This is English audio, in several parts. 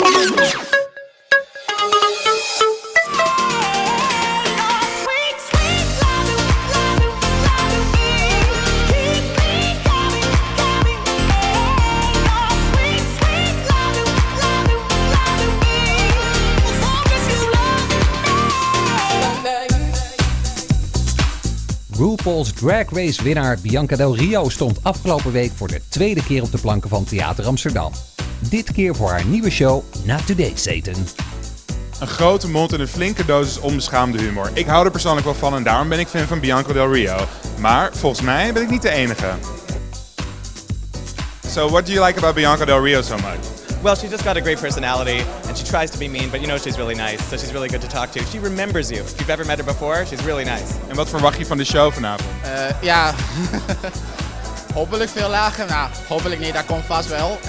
RuPaul's Drag Race winnaar Bianca Del Rio stond afgelopen week voor de tweede keer op de planken van Theater Amsterdam. Dit keer voor haar nieuwe show Not Today, Satan. Een grote mond en een flinke dosis onbeschaamde humor. Ik hou er persoonlijk wel van en daarom ben ik fan van Bianca Del Rio. Maar volgens mij ben ik niet de enige. So what do you like about Bianca Del Rio so much? Well, she's just got a great personality, and she tries to be mean, but you know she's really nice, so she's really good to talk to. She remembers you. If you've ever met her before, she's really nice. En wat verwacht je van de show vanavond? Ja, hopelijk veel lager. Nou, hopelijk niet, dat komt vast wel.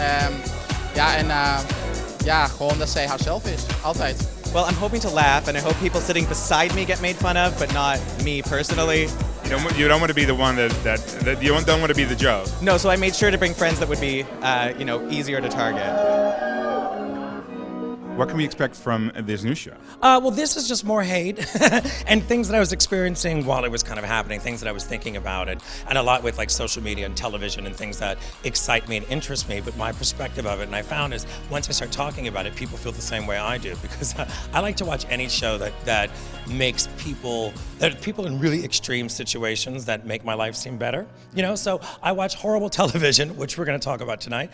Gewoon dat zij haarzelf is, altijd. Well, I'm hoping to laugh, and I hope people sitting beside me get made fun of, but not me personally. You don't want to be the one that you don't want to be the joke. No, so I made sure to bring friends that would be, easier to target. What can we expect from this new show? Well, this is just more hate and things that I was experiencing while it was kind of happening, things that I was thinking about it, and a lot with like social media and television and things that excite me and interest me, but my perspective of it. And I found is once I start talking about it, people feel the same way I do, because I like to watch any show that makes people in really extreme situations that make my life seem better. So I watch horrible television, which we're going to talk about tonight,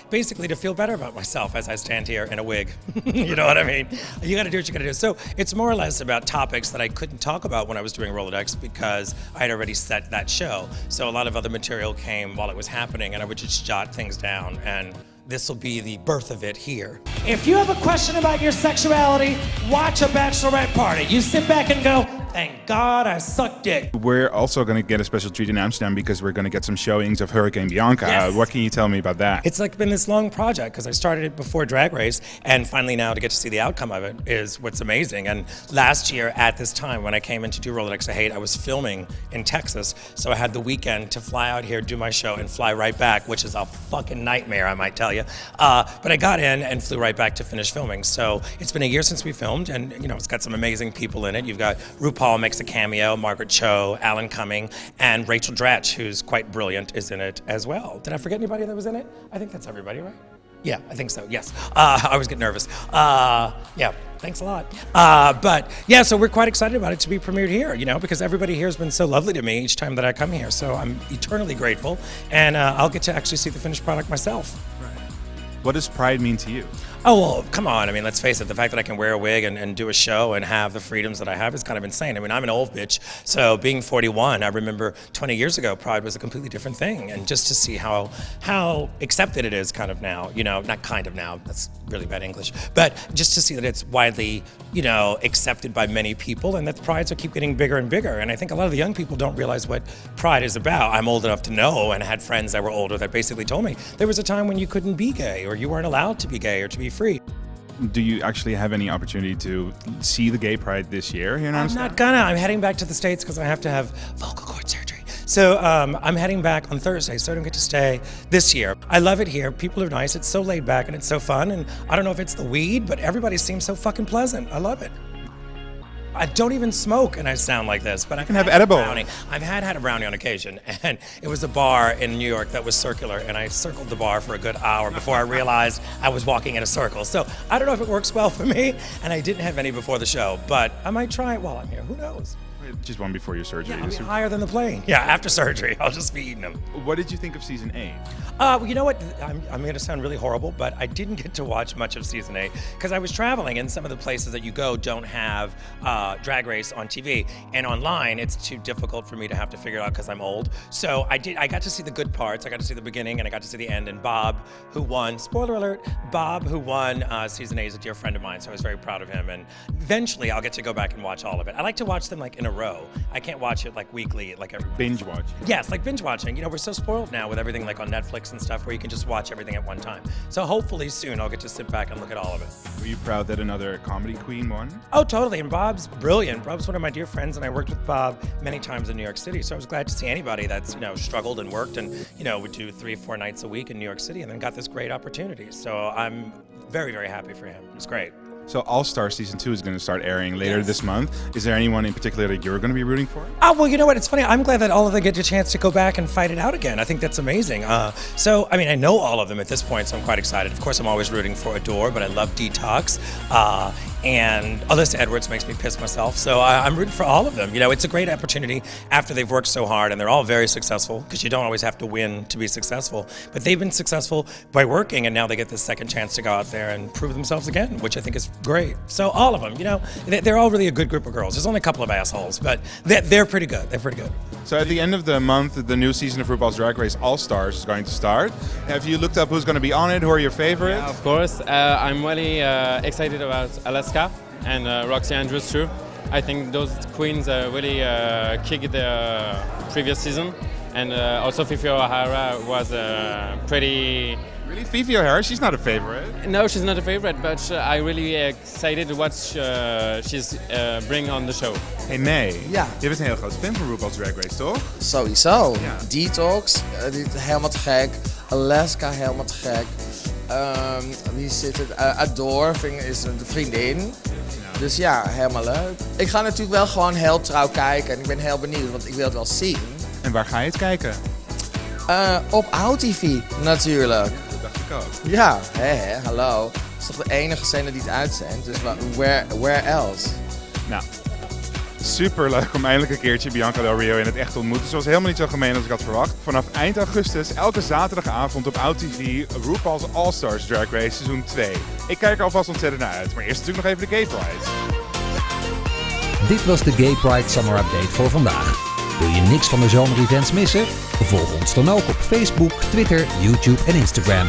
basically to feel better about myself as I stand here in a wig. You know what I mean? You got to do what you got to do. So it's more or less about topics that I couldn't talk about when I was doing Rolodex because I had already set that show. So a lot of other material came while it was happening, and I would just jot things down, and this will be the birth of it here. If you have a question about your sexuality, watch a bachelorette party. You sit back and go, thank God I sucked dick. We're also going to get a special treat in Amsterdam because we're going to get some showings of Hurricane Bianca. Yes. What can you tell me about that? It's like been this long project because I started it before Drag Race, and finally now to get to see the outcome of it is what's amazing. And last year at this time when I came in to do Rolodex I Hate, I was filming in Texas, so I had the weekend to fly out here, do my show, and fly right back, which is a fucking nightmare, I might tell you. But I got in and flew right back to finish filming. So it's been a year since we filmed, and it's got some amazing people in it. You've got RuPaul makes a cameo, Margaret Cho, Alan Cumming, and Rachel Dratch, who's quite brilliant, is in it as well. Did I forget anybody that was in it? I think that's everybody, right? Yeah, I think so, yes. I always get nervous. Thanks a lot. So we're quite excited about it to be premiered here, because everybody here has been so lovely to me each time that I come here. So I'm eternally grateful, and I'll get to actually see the finished product myself. What does Pride mean to you? Oh, well, come on. I mean, let's face it. The fact that I can wear a wig and do a show and have the freedoms that I have is kind of insane. I mean, I'm an old bitch. So being 41, I remember 20 years ago, Pride was a completely different thing. And just to see how accepted it is kind of now, not kind of now, that's really bad English, but just to see that it's widely, accepted by many people and that the Prides are keep getting bigger and bigger. And I think a lot of the young people don't realize what Pride is about. I'm old enough to know, and I had friends that were older that basically told me there was a time when you couldn't be gay or you weren't allowed to be gay or to be free. Do you actually have any opportunity to see the Gay Pride this year here in Amsterdam? I'm not gonna. I'm heading back to the States because I have to have vocal cord surgery. So I'm heading back on Thursday, so I don't get to stay this year. I love it here. People are nice. It's so laid back and it's so fun. And I don't know if it's the weed, but everybody seems so fucking pleasant. I love it. I don't even smoke and I sound like this, but I can have edible. I've had a brownie on occasion, and it was a bar in New York that was circular, and I circled the bar for a good hour before I realized I was walking in a circle. So I don't know if it works well for me, and I didn't have any before the show, but I might try it while I'm here. Who knows? Just one before your surgery. Yeah, I'll be higher than the plane. Yeah, after surgery, I'll just be eating them. What did you think of season 8? Well, you know what? I'm going to sound really horrible, but I didn't get to watch much of season 8 because I was traveling, and some of the places that you go don't have Drag Race on TV, and online it's too difficult for me to have to figure it out because I'm old. So I got to see the good parts. I got to see the beginning, and I got to see the end. And Bob, who won, spoiler alert, Bob, who won season 8, is a dear friend of mine, so I was very proud of him. And eventually, I'll get to go back and watch all of it. I like to watch them like in a row. I can't watch it like weekly, like every binge watch. Yes, like binge watching. We're so spoiled now with everything like on Netflix and stuff where you can just watch everything at one time. So hopefully soon I'll get to sit back and look at all of it. Were you proud that another comedy queen won? Oh, totally. And Bob's brilliant. Bob's one of my dear friends, and I worked with Bob many times in New York City. So I was glad to see anybody that's struggled and worked and would do 3 or 4 nights a week in New York City and then got this great opportunity. So I'm very, very happy for him. It's great. So All Stars Season 2 is going to start airing later this month. Is there anyone in particular that you're going to be rooting for? Oh, well, you know what? It's funny. I'm glad that all of them get a chance to go back and fight it out again. I think that's amazing. So, I mean, I know all of them at this point, so I'm quite excited. Of course, I'm always rooting for Adore, but I love Detox. And Alyssa Edwards makes me piss myself. So I'm rooting for all of them. You know, it's a great opportunity after they've worked so hard, and they're all very successful, because you don't always have to win to be successful. But they've been successful by working, and now they get this second chance to go out there and prove themselves again, which I think is great. So all of them, you know, they're all really a good group of girls. There's only a couple of assholes, but they're pretty good. They're pretty good. So at the end of the month, the new season of RuPaul's Drag Race All Stars is going to start. Have you looked up who's going to be on it? Who are your favorites? Yeah, of course. I'm really excited about Alaska and Roxy Andrews too. I think those queens really kicked the previous season. And also Fifi O'Hara was pretty... Really? Fifi O'Hara? She's not a favorite. No, she's not a favorite, but I'm really excited what she's bring on the show. Hey May, Ja. je bent een heel groot fan van RuPaul's Drag Race, toch? Sowieso. Ja. Detox, helemaal te gek. Alaska, helemaal te gek. Wie zit het? Adore is de vriendin. Dus ja, helemaal leuk. Ik ga natuurlijk wel gewoon heel trouw kijken en ik ben heel benieuwd, want ik wil het wel zien. En waar ga je het kijken? Op OUTtv natuurlijk. Dat dacht ik ook. Ja, hallo. Het is toch de enige zender die het uitzendt, dus where else? Nou, super leuk om eindelijk een keertje Bianca Del Rio in het echt te ontmoeten. Ze was helemaal niet zo gemeen als ik had verwacht. Vanaf eind augustus, elke zaterdagavond op OUTtv, RuPaul's All Stars Drag Race seizoen 2. Ik kijk er alvast ontzettend naar uit, maar eerst natuurlijk nog even de Gay Pride. Dit was de Gay Pride Summer Update voor vandaag. Wil je niks van de zomer-events missen? Volg ons dan ook op Facebook, Twitter, YouTube en Instagram.